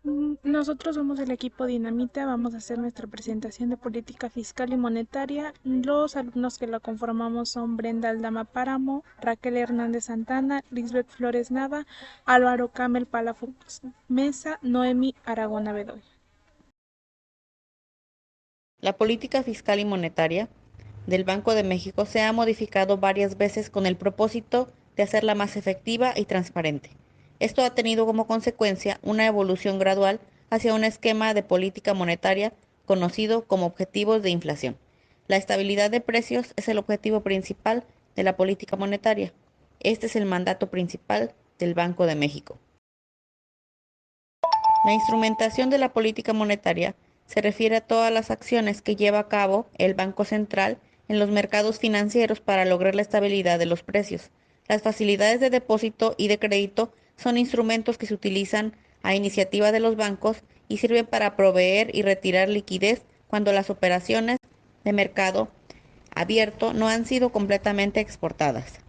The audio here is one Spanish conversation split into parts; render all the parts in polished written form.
Nosotros somos el equipo Dinamita, vamos a hacer nuestra presentación de política fiscal y monetaria. Los alumnos que la conformamos son Brenda Aldama Páramo, Raquel Hernández Santana, Lisbeth Flores Nava, Álvaro Camel Palafox Mesa, Noemi Aragona Bedoy. La política fiscal y monetaria del Banco de México se ha modificado varias veces con el propósito de hacerla más efectiva y transparente. Esto ha tenido como consecuencia una evolución gradual hacia un esquema de política monetaria conocido como objetivos de inflación. La estabilidad de precios es el objetivo principal de la política monetaria. Este es el mandato principal del Banco de México. La instrumentación de la política monetaria se refiere a todas las acciones que lleva a cabo el Banco Central en los mercados financieros para lograr la estabilidad de los precios. Las facilidades de depósito y de crédito son instrumentos que se utilizan a iniciativa de los bancos y sirven para proveer y retirar liquidez cuando las operaciones de mercado abierto no han sido completamente exportadas.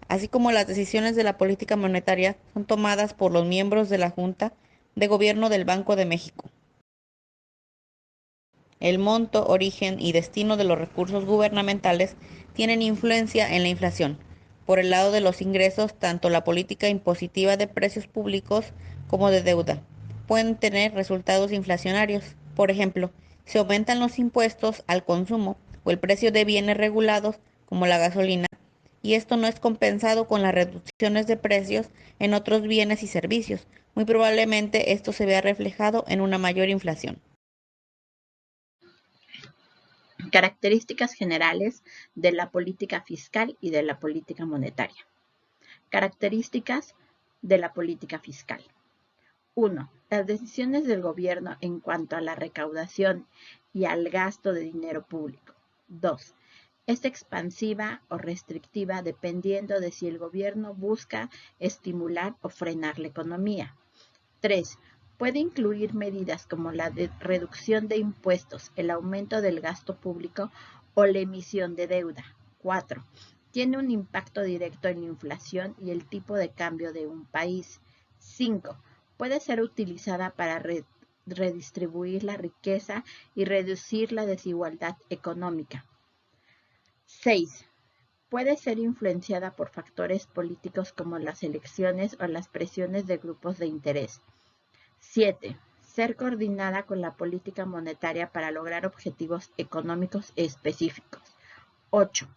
Así como las decisiones de la política monetaria son tomadas por los miembros de la Junta de Gobierno del Banco de México. El monto, origen y destino de los recursos gubernamentales tienen influencia en la inflación. Por el lado de los ingresos, tanto la política impositiva de precios públicos como de deuda pueden tener resultados inflacionarios. Por ejemplo, si aumentan los impuestos al consumo o el precio de bienes regulados, como la gasolina, y esto no es compensado con las reducciones de precios en otros bienes y servicios, muy probablemente esto se vea reflejado en una mayor inflación. Características generales de la política fiscal y de la política monetaria. Características de la política fiscal. 1. Las decisiones del gobierno en cuanto a la recaudación y al gasto de dinero público. 2. Es expansiva o restrictiva dependiendo de si el gobierno busca estimular o frenar la economía. 3. Puede incluir medidas como la reducción de impuestos, el aumento del gasto público o la emisión de deuda. 4. Tiene un impacto directo en la inflación y el tipo de cambio de un país. 5. Puede ser utilizada para redistribuir la riqueza y reducir la desigualdad económica. 6. Puede ser influenciada por factores políticos como las elecciones o las presiones de grupos de interés. 7. Ser coordinada con la política monetaria para lograr objetivos económicos específicos. 8.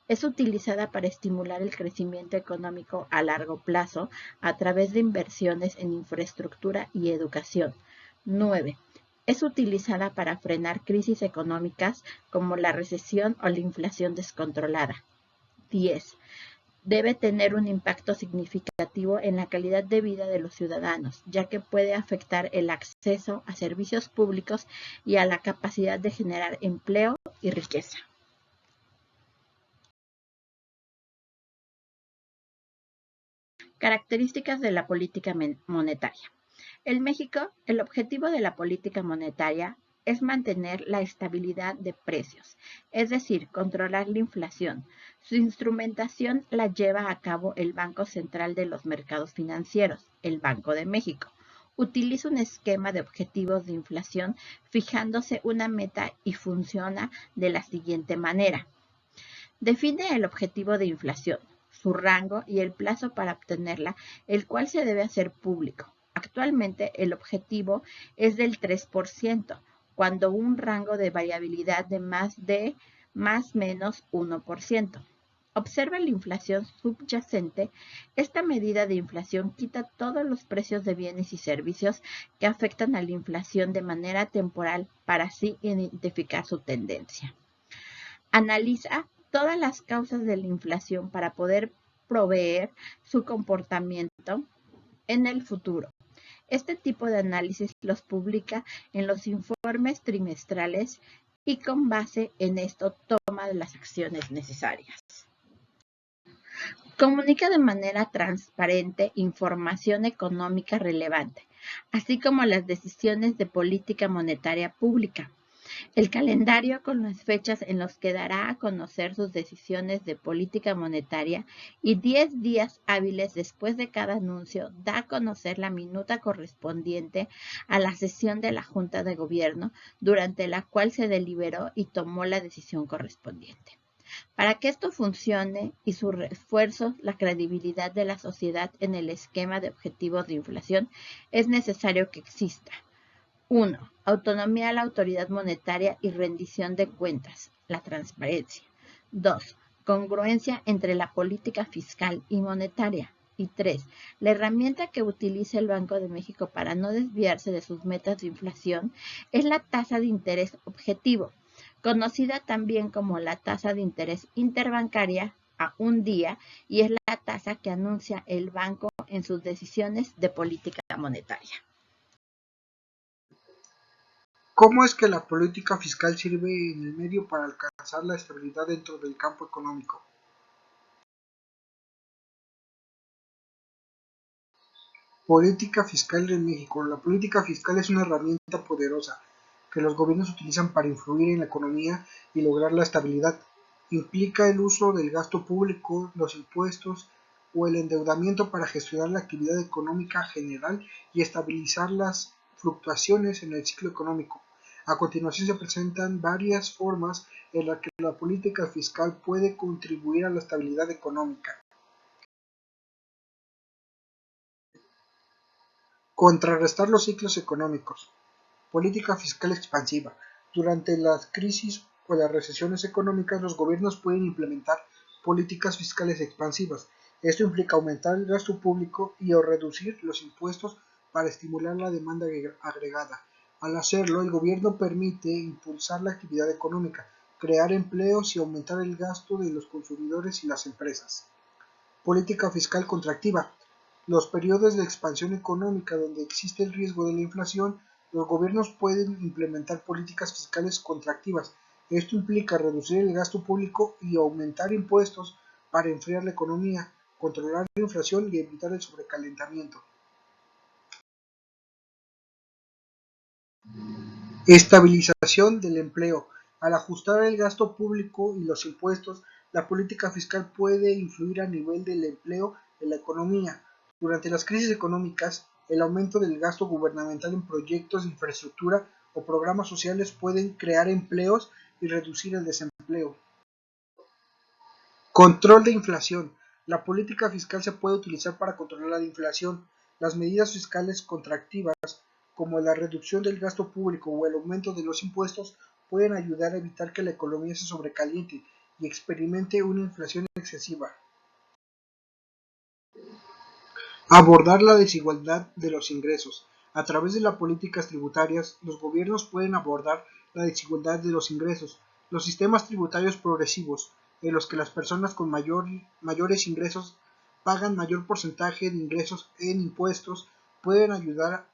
Es utilizada para estimular el crecimiento económico a largo plazo a través de inversiones en infraestructura y educación. 9. Es utilizada para frenar crisis económicas como la recesión o la inflación descontrolada. 10. Debe tener un impacto significativo en la calidad de vida de los ciudadanos, ya que puede afectar el acceso a servicios públicos y a la capacidad de generar empleo y riqueza. Características de la política monetaria. En México, el objetivo de la política monetaria es mantener la estabilidad de precios, es decir, controlar la inflación. Su instrumentación la lleva a cabo el Banco Central de los Mercados Financieros, el Banco de México. Utiliza un esquema de objetivos de inflación fijándose una meta y funciona de la siguiente manera. Define el objetivo de inflación, su rango y el plazo para obtenerla, el cual se debe hacer público. Actualmente el objetivo es del 3%, cuando un rango de variabilidad de más menos 1%. Observa la inflación subyacente. Esta medida de inflación quita todos los precios de bienes y servicios que afectan a la inflación de manera temporal para así identificar su tendencia. Analiza todas las causas de la inflación para poder proveer su comportamiento en el futuro. Este tipo de análisis los publica en los informes trimestrales y con base en esto toma las acciones necesarias. Comunica de manera transparente información económica relevante, así como las decisiones de política monetaria pública. El calendario con las fechas en las que dará a conocer sus decisiones de política monetaria y 10 días hábiles después de cada anuncio da a conocer la minuta correspondiente a la sesión de la Junta de Gobierno durante la cual se deliberó y tomó la decisión correspondiente. Para que esto funcione y su refuerzo, la credibilidad de la sociedad en el esquema de objetivos de inflación, es necesario que exista 1. Autonomía a la autoridad monetaria y rendición de cuentas, la transparencia. 2. Congruencia entre la política fiscal y monetaria. Y 3. La herramienta que utiliza el Banco de México para no desviarse de sus metas de inflación es la tasa de interés objetivo, conocida también como la tasa de interés interbancaria a un día, y es la tasa que anuncia el banco en sus decisiones de política monetaria. ¿Cómo es que la política fiscal sirve en el medio para alcanzar la estabilidad dentro del campo económico? Política fiscal en México. La política fiscal es una herramienta poderosa que los gobiernos utilizan para influir en la economía y lograr la estabilidad. Implica el uso del gasto público, los impuestos o el endeudamiento para gestionar la actividad económica general y estabilizar las fluctuaciones en el ciclo económico. A continuación se presentan varias formas en las que la política fiscal puede contribuir a la estabilidad económica. Contrarrestar los ciclos económicos. Política fiscal expansiva. Durante las crisis o las recesiones económicas, los gobiernos pueden implementar políticas fiscales expansivas. Esto implica aumentar el gasto público y o reducir los impuestos para estimular la demanda agregada. Al hacerlo, el gobierno permite impulsar la actividad económica, crear empleos y aumentar el gasto de los consumidores y las empresas. Política fiscal contractiva. Los periodos de expansión económica donde existe el riesgo de la inflación, los gobiernos pueden implementar políticas fiscales contractivas. Esto implica reducir el gasto público y aumentar impuestos para enfriar la economía, controlar la inflación y evitar el sobrecalentamiento. Estabilización del empleo. Al ajustar el gasto público y los impuestos, la política fiscal puede influir a nivel del empleo en la economía. Durante las crisis económicas, el aumento del gasto gubernamental en proyectos de infraestructura o programas sociales pueden crear empleos y reducir el desempleo. Control de inflación. La política fiscal se puede utilizar para controlar la inflación. Las medidas fiscales contractivas, como la reducción del gasto público o el aumento de los impuestos, pueden ayudar a evitar que la economía se sobrecaliente y experimente una inflación excesiva. Abordar la desigualdad de los ingresos. A través de las políticas tributarias, los gobiernos pueden abordar la desigualdad de los ingresos. Los sistemas tributarios progresivos, en los que las personas con mayores ingresos pagan mayor porcentaje de ingresos en impuestos, pueden ayudar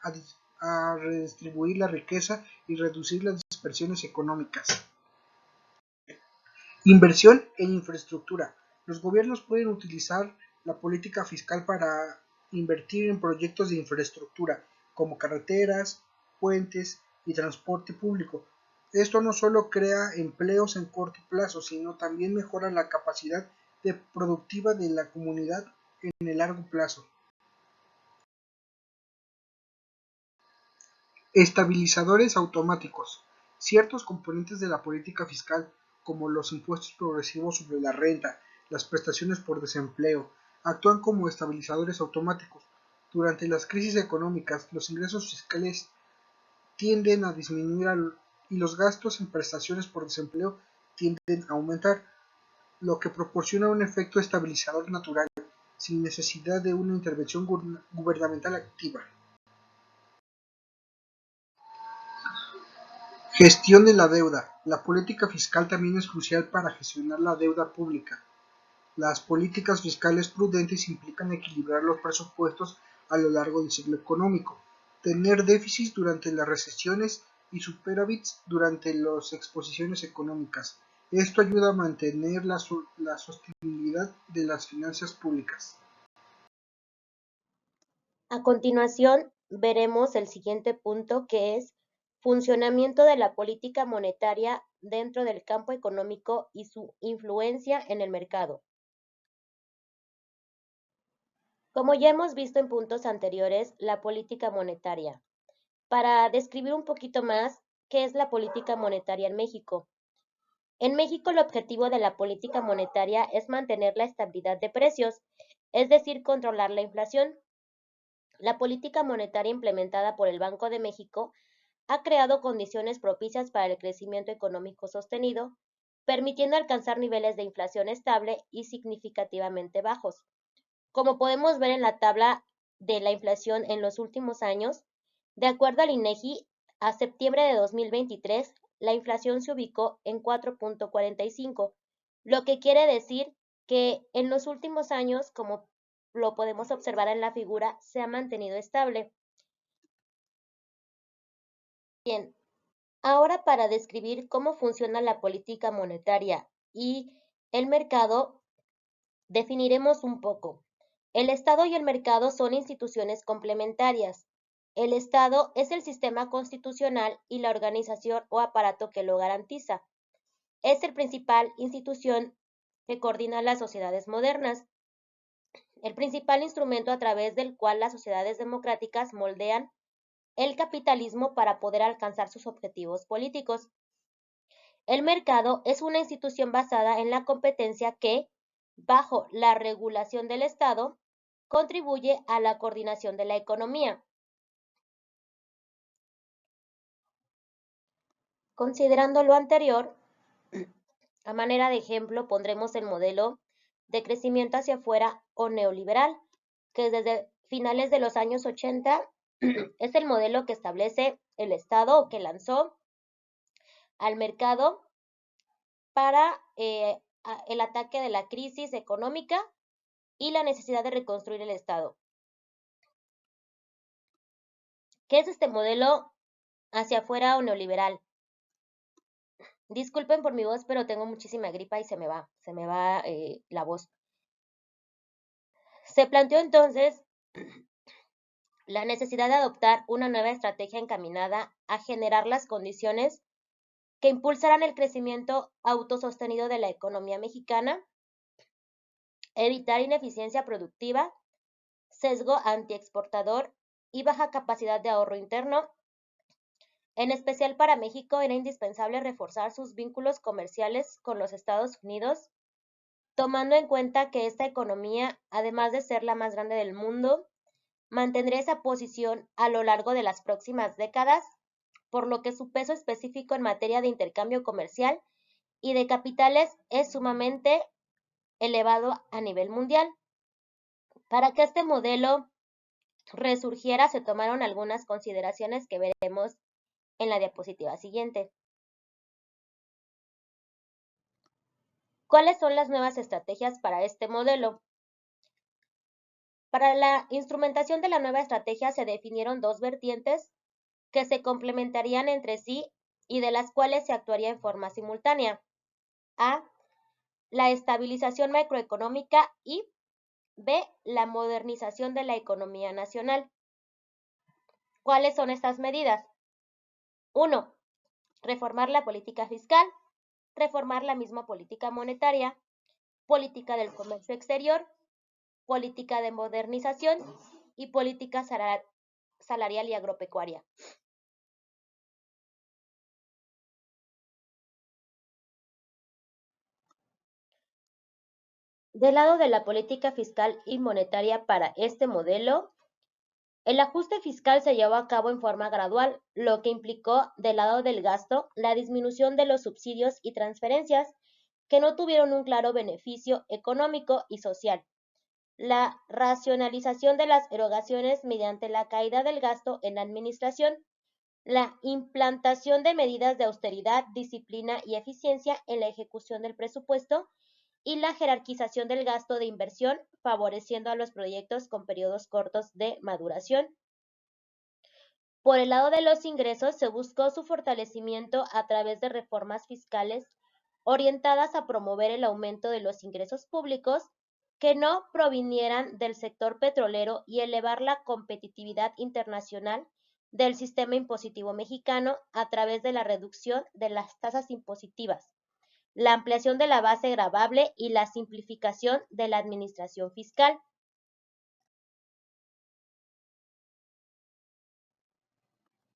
a redistribuir la riqueza y reducir las dispersiones económicas. Inversión en infraestructura. Los gobiernos pueden utilizar la política fiscal para invertir en proyectos de infraestructura como carreteras, puentes y transporte público. Esto no solo crea empleos en corto plazo, sino también mejora la capacidad productiva de la comunidad en el largo plazo. Estabilizadores automáticos. Ciertos componentes de la política fiscal, como los impuestos progresivos sobre la renta, las prestaciones por desempleo, actúan como estabilizadores automáticos. Durante las crisis económicas, los ingresos fiscales tienden a disminuir y los gastos en prestaciones por desempleo tienden a aumentar, lo que proporciona un efecto estabilizador natural, sin necesidad de una intervención gubernamental activa. Gestión de la deuda. La política fiscal también es crucial para gestionar la deuda pública. Las políticas fiscales prudentes implican equilibrar los presupuestos a lo largo del ciclo económico, tener déficits durante las recesiones y superávits durante las exposiciones económicas. Esto ayuda a mantener la sostenibilidad de las finanzas públicas. A continuación, veremos el siguiente punto, que es funcionamiento de la política monetaria dentro del campo económico y su influencia en el mercado. Como ya hemos visto en puntos anteriores, la política monetaria. Para describir un poquito más, ¿qué es la política monetaria en México? En México, el objetivo de la política monetaria es mantener la estabilidad de precios, es decir, controlar la inflación. La política monetaria implementada por el Banco de México ha creado condiciones propicias para el crecimiento económico sostenido, permitiendo alcanzar niveles de inflación estable y significativamente bajos. Como podemos ver en la tabla de la inflación en los últimos años, de acuerdo al INEGI, a septiembre de 2023, la inflación se ubicó en 4.45, lo que quiere decir que en los últimos años, como lo podemos observar en la figura, se ha mantenido estable. Bien, ahora para describir cómo funciona la política monetaria y el mercado, definiremos un poco. El Estado y el mercado son instituciones complementarias. El Estado es el sistema constitucional y la organización o aparato que lo garantiza. Es la principal institución que coordina las sociedades modernas, el principal instrumento a través del cual las sociedades democráticas moldean el capitalismo para poder alcanzar sus objetivos políticos. El mercado es una institución basada en la competencia que, bajo la regulación del Estado, contribuye a la coordinación de la economía. Considerando lo anterior, a manera de ejemplo pondremos el modelo de crecimiento hacia afuera o neoliberal, que desde finales de los años 80 es el modelo que establece el Estado o que lanzó al mercado para el ataque de la crisis económica y la necesidad de reconstruir el Estado. ¿Qué es este modelo hacia afuera o neoliberal? Disculpen por mi voz, pero tengo muchísima gripa y se me va la voz. Se planteó entonces la necesidad de adoptar una nueva estrategia encaminada a generar las condiciones que impulsaran el crecimiento autosostenido de la economía mexicana, evitar ineficiencia productiva, sesgo antiexportador y baja capacidad de ahorro interno. En especial para México era indispensable reforzar sus vínculos comerciales con los Estados Unidos, tomando en cuenta que esta economía, además de ser la más grande del mundo, mantendría esa posición a lo largo de las próximas décadas, por lo que su peso específico en materia de intercambio comercial y de capitales es sumamente elevado a nivel mundial. Para que este modelo resurgiera se tomaron algunas consideraciones que veremos en la diapositiva siguiente. ¿Cuáles son las nuevas estrategias para este modelo? Para la instrumentación de la nueva estrategia se definieron dos vertientes que se complementarían entre sí y de las cuales se actuaría en forma simultánea. A. La estabilización macroeconómica y B. La modernización de la economía nacional. ¿Cuáles son estas medidas? 1. Reformar la política fiscal, reformar la misma política monetaria, política del comercio exterior, política de modernización y política salarial y agropecuaria. Del lado de la política fiscal y monetaria para este modelo, el ajuste fiscal se llevó a cabo en forma gradual, lo que implicó del lado del gasto la disminución de los subsidios y transferencias que no tuvieron un claro beneficio económico y social. La racionalización de las erogaciones mediante la caída del gasto en la administración, la implantación de medidas de austeridad, disciplina y eficiencia en la ejecución del presupuesto y la jerarquización del gasto de inversión, favoreciendo a los proyectos con periodos cortos de maduración. Por el lado de los ingresos, se buscó su fortalecimiento a través de reformas fiscales orientadas a promover el aumento de los ingresos públicos que no provinieran del sector petrolero y elevar la competitividad internacional del sistema impositivo mexicano a través de la reducción de las tasas impositivas, la ampliación de la base gravable y la simplificación de la administración fiscal.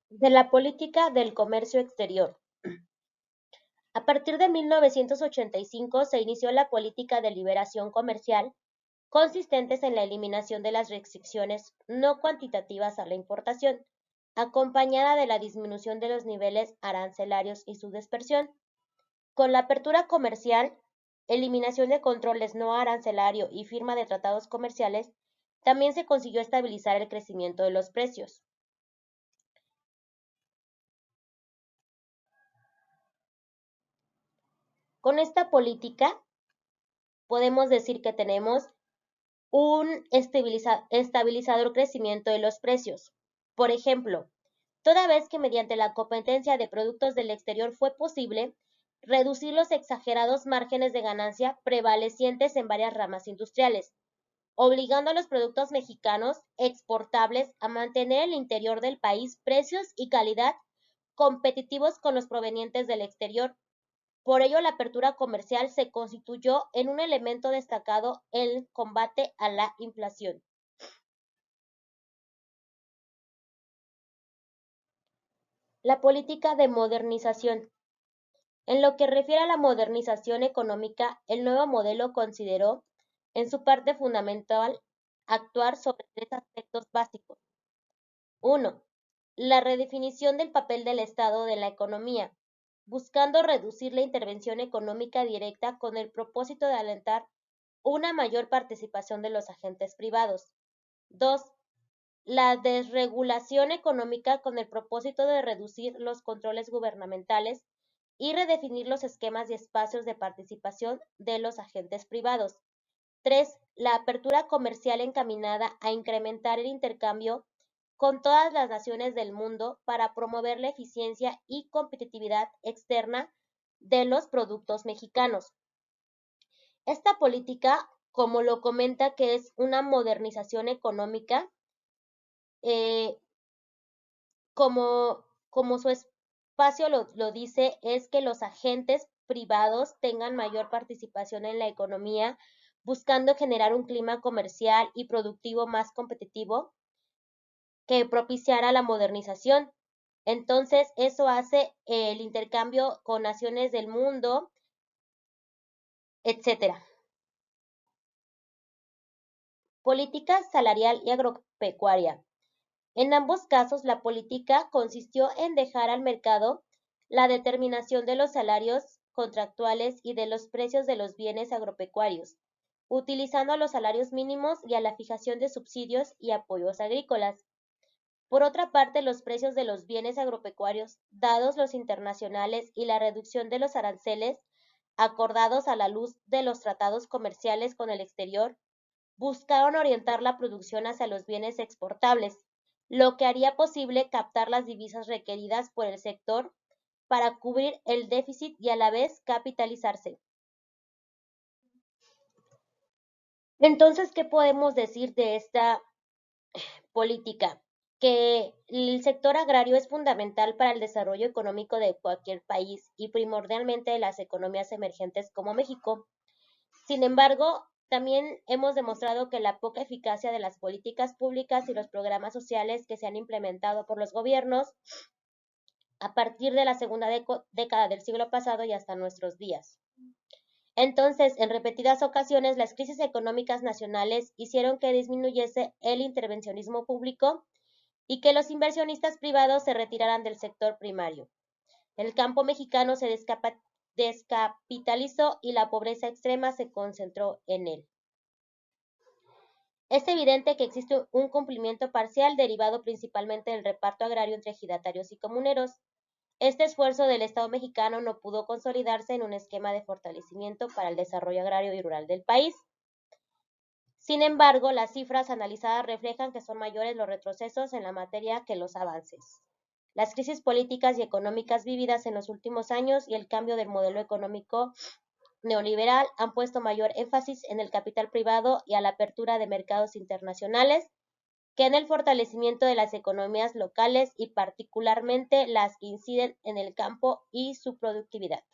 De la política del comercio exterior. A partir de 1985 se inició la política de liberación comercial, consistentes en la eliminación de las restricciones no cuantitativas a la importación, acompañada de la disminución de los niveles arancelarios y su dispersión. Con la apertura comercial, eliminación de controles no arancelario y firma de tratados comerciales, también se consiguió estabilizar el crecimiento de los precios. Con esta política podemos decir que tenemos un estabilizador crecimiento de los precios. Por ejemplo, toda vez que mediante la competencia de productos del exterior fue posible reducir los exagerados márgenes de ganancia prevalecientes en varias ramas industriales, obligando a los productos mexicanos exportables a mantener en el interior del país precios y calidad competitivos con los provenientes del exterior. Por ello, la apertura comercial se constituyó en un elemento destacado en el combate a la inflación. La política de modernización. En lo que refiere a la modernización económica, el nuevo modelo consideró, en su parte fundamental, actuar sobre tres aspectos básicos. 1. La redefinición del papel del Estado de la economía, buscando reducir la intervención económica directa con el propósito de alentar una mayor participación de los agentes privados. 2. La desregulación económica con el propósito de reducir los controles gubernamentales y redefinir los esquemas y espacios de participación de los agentes privados. 3. La apertura comercial encaminada a incrementar el intercambio con todas las naciones del mundo para promover la eficiencia y competitividad externa de los productos mexicanos. Esta política, como lo comenta que es una modernización económica, como su espacio lo dice, es que los agentes privados tengan mayor participación en la economía, buscando generar un clima comercial y productivo más competitivo que propiciara la modernización. Entonces, eso hace el intercambio con naciones del mundo, etcétera. Política salarial y agropecuaria. En ambos casos, la política consistió en dejar al mercado la determinación de los salarios contractuales y de los precios de los bienes agropecuarios, utilizando a los salarios mínimos y a la fijación de subsidios y apoyos agrícolas. Por otra parte, los precios de los bienes agropecuarios, dados los internacionales y la reducción de los aranceles acordados a la luz de los tratados comerciales con el exterior, buscaron orientar la producción hacia los bienes exportables, lo que haría posible captar las divisas requeridas por el sector para cubrir el déficit y a la vez capitalizarse. Entonces, ¿qué podemos decir de esta política? Que el sector agrario es fundamental para el desarrollo económico de cualquier país y primordialmente de las economías emergentes como México. Sin embargo, también hemos demostrado que la poca eficacia de las políticas públicas y los programas sociales que se han implementado por los gobiernos a partir de la segunda década del siglo pasado y hasta nuestros días. Entonces, en repetidas ocasiones, las crisis económicas nacionales hicieron que disminuyese el intervencionismo público y que los inversionistas privados se retiraran del sector primario. El campo mexicano se descapitalizó y la pobreza extrema se concentró en él. Es evidente que existe un cumplimiento parcial derivado principalmente del reparto agrario entre ejidatarios y comuneros. Este esfuerzo del Estado mexicano no pudo consolidarse en un esquema de fortalecimiento para el desarrollo agrario y rural del país. Sin embargo, las cifras analizadas reflejan que son mayores los retrocesos en la materia que los avances. Las crisis políticas y económicas vividas en los últimos años y el cambio del modelo económico neoliberal han puesto mayor énfasis en el capital privado y a la apertura de mercados internacionales que en el fortalecimiento de las economías locales y particularmente las que inciden en el campo y su productividad.